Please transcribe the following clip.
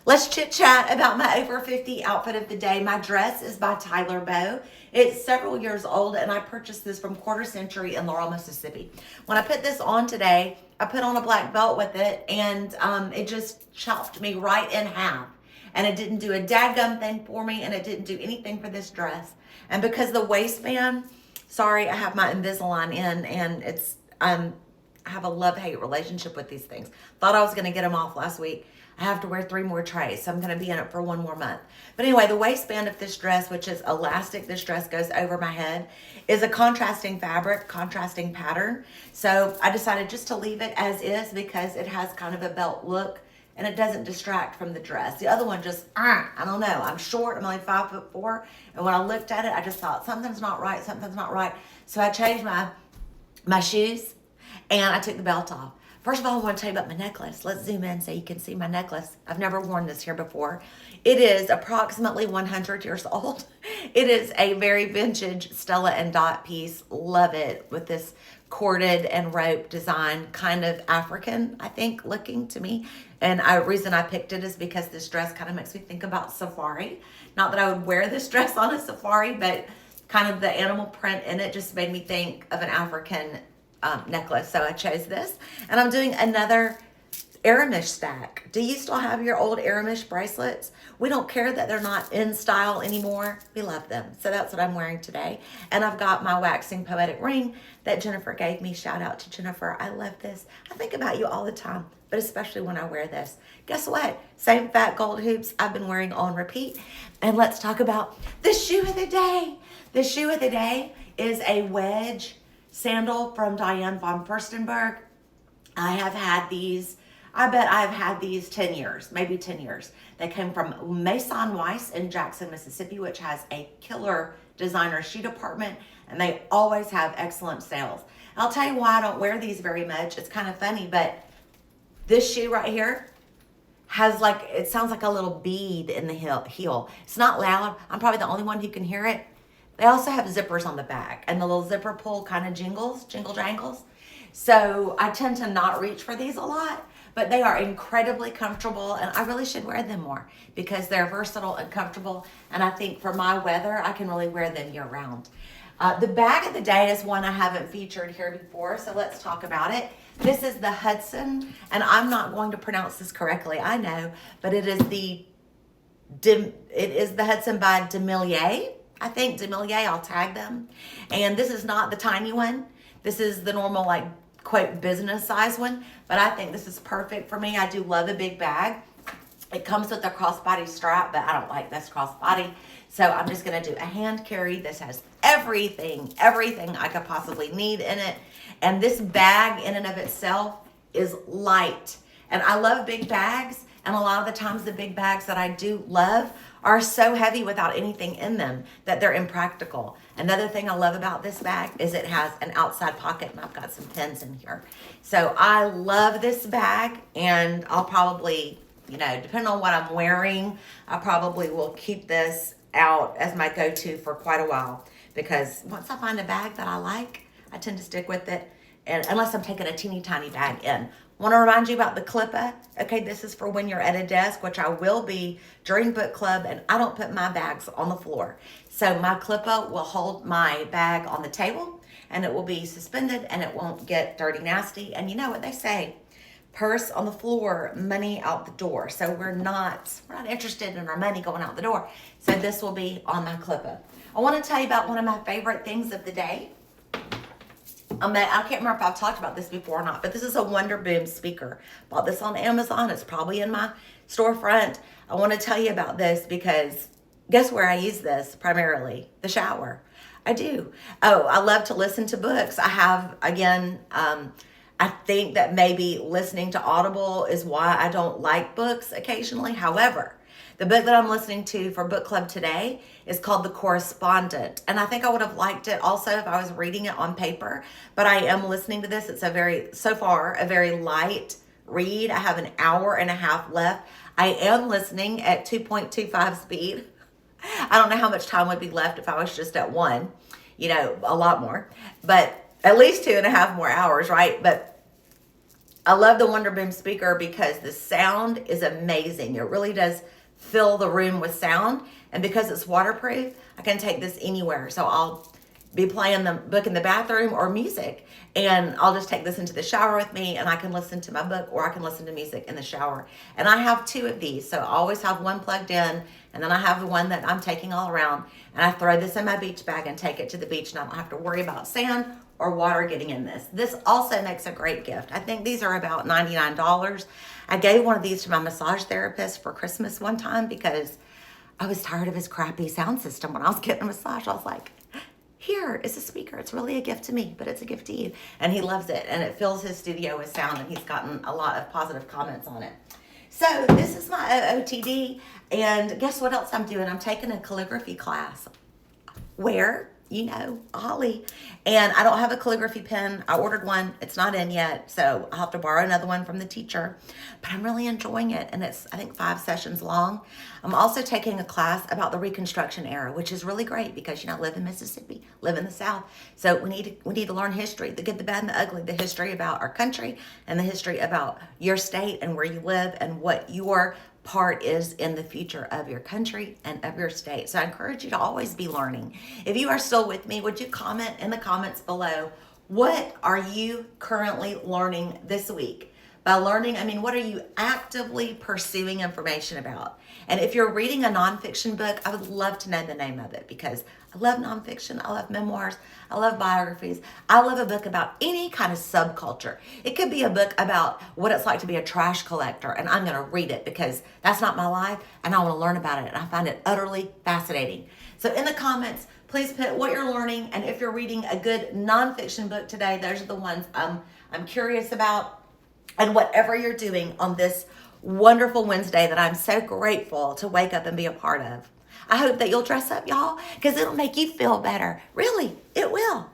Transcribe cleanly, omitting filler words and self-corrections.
Let's chit chat about my over 50 outfit of the day. My dress is by Tyler Bow. It's several years old, and I purchased this from Quarter Century in Laurel, Mississippi. When I put this on today, I put on a black belt with it, and it just chopped me right in half. And it didn't do a dadgum thing for me, and it didn't do anything for this dress. And because the waistband, sorry, I have my Invisalign in, and I have a love-hate relationship with these things. Thought I was going to get them off last week. I have to wear 3 more trays, so I'm going to be in it for 1 more month. But anyway, the waistband of this dress, which is elastic, this dress goes over my head, is a contrasting fabric, contrasting pattern. So I decided just to leave it as is because it has kind of a belt look and it doesn't distract from the dress. The other one just, I don't know. I'm short, I'm only 5'4", and when I looked at it, I just thought something's not right, something's not right. So I changed my shoes and I took the belt off. First of all, I want to tell you about my necklace. Let's zoom in so you can see my necklace. I've never worn this here before. It is approximately 100 years old. It is a very vintage Stella and Dot piece. Love it, with this corded and rope design, kind of African, I think, looking to me. And the reason I picked it is because this dress kind of makes me think about safari. Not that I would wear this dress on a safari, but kind of the animal print in it just made me think of an African necklace. So I chose this, and I'm doing another Aramish stack. Do you still have your old Aramish bracelets? We don't care that they're not in style anymore. We love them. So that's what I'm wearing today. And I've got my waxing poetic ring that Jennifer gave me. Shout out to Jennifer. I love this. I think about you all the time, but especially when I wear this. Guess what? Same fat gold hoops I've been wearing on repeat. And let's talk about the shoe of the day. The shoe of the day is a wedge sandal from Diane von Furstenberg. I have had these, I bet I've had these 10 years, maybe 10 years. They came from Mason Weiss in Jackson, Mississippi, which has a killer designer shoe department, and they always have excellent sales. I'll tell you why I don't wear these very much. It's kind of funny, but this shoe right here has it sounds like a little bead in the heel. It's not loud. I'm probably the only one who can hear it. They also have zippers on the back, and the little zipper pull kind of jingle jangles. So I tend to not reach for these a lot, but they are incredibly comfortable, and I really should wear them more because they're versatile and comfortable. And I think for my weather, I can really wear them year round. The bag of the day is one I haven't featured here before, so let's talk about it. This is the Hudson, and I'm not going to pronounce this correctly, I know, but it is the Hudson by DeMellier. I think DeMellier, I'll tag them. And this is not the tiny one. This is the normal, quote, business size one. But I think this is perfect for me. I do love a big bag. It comes with a crossbody strap, but I don't like this crossbody. So I'm just going to do a hand carry. This has everything I could possibly need in it. And this bag in and of itself is light. And I love big bags. And a lot of the times the big bags that I do love are so heavy without anything in them that they're impractical. Another thing I love about this bag is it has an outside pocket, and I've got some pins in here. So I love this bag, and I'll probably, depending on what I'm wearing, I probably will keep this out as my go-to for quite a while, because once I find a bag that I like, I tend to stick with it, and unless I'm taking a teeny tiny bag in. Want to remind you about the clipper. Okay, this is for when you're at a desk, which I will be during book club, and I don't put my bags on the floor. So my clipper will hold my bag on the table, and it will be suspended, and it won't get dirty, nasty. And you know what they say, purse on the floor, money out the door. So we're not interested in our money going out the door. So this will be on my clipper. I want to tell you about one of my favorite things of the day. I can't remember if I've talked about this before or not, but this is a Wonder Boom speaker. Bought this on Amazon. It's probably in my storefront. I want to tell you about this because guess where I use this primarily? The shower. I do. Oh, I love to listen to books. I have, again, I think that maybe listening to Audible is why I don't like books occasionally. However, the book that I'm listening to for book club today is called The Correspondent. And I think I would have liked it also if I was reading it on paper, but I am listening to this. It's so far a very light read. I have an hour and a half left. I am listening at 2.25 speed. I don't know how much time would be left if I was just at 1, a lot more, but at least 2.5 more hours, right? But I love the Wonder Boom speaker because the sound is amazing. It really does fill the room with sound. And because it's waterproof, I can take this anywhere. So I'll be playing the book in the bathroom or music, and I'll just take this into the shower with me, and I can listen to my book or I can listen to music in the shower. And I have two of these, so I always have one plugged in, and then I have the one that I'm taking all around, and I throw this in my beach bag and take it to the beach, and I don't have to worry about sand or water getting in this. This also makes a great gift. I think these are about $99. I gave one of these to my massage therapist for Christmas one time because I was tired of his crappy sound system when I was getting a massage. I was like, here is a speaker. It's really a gift to me, but it's a gift to you. And he loves it, and it fills his studio with sound, and he's gotten a lot of positive comments on it. So this is my OOTD, and guess what else I'm doing? I'm taking a calligraphy class. Where? You know, Holly. And I don't have a calligraphy pen. I ordered one. It's not in yet, so I'll have to borrow another one from the teacher. But I'm really enjoying it, and it's, I think, 5 sessions long. I'm also taking a class about the Reconstruction era, which is really great because, you know, I live in Mississippi, live in the South. So we need to learn history, the good, the bad, and the ugly, the history about our country and the history about your state and where you live and what your part is in the future of your country and of your state. So I encourage you to always be learning. If you are still with me, would you comment in the comments below, what are you currently learning this week? By learning, I mean, what are you actively pursuing information about? And if you're reading a nonfiction book, I would love to know the name of it because I love nonfiction. I love memoirs. I love biographies. I love a book about any kind of subculture. It could be a book about what it's like to be a trash collector, and I'm going to read it because that's not my life, and I want to learn about it, and I find it utterly fascinating. So in the comments, please put what you're learning, and if you're reading a good nonfiction book today, those are the ones I'm curious about. And whatever you're doing on this wonderful Wednesday that I'm so grateful to wake up and be a part of, I hope that you'll dress up, y'all, because it'll make you feel better. Really, it will.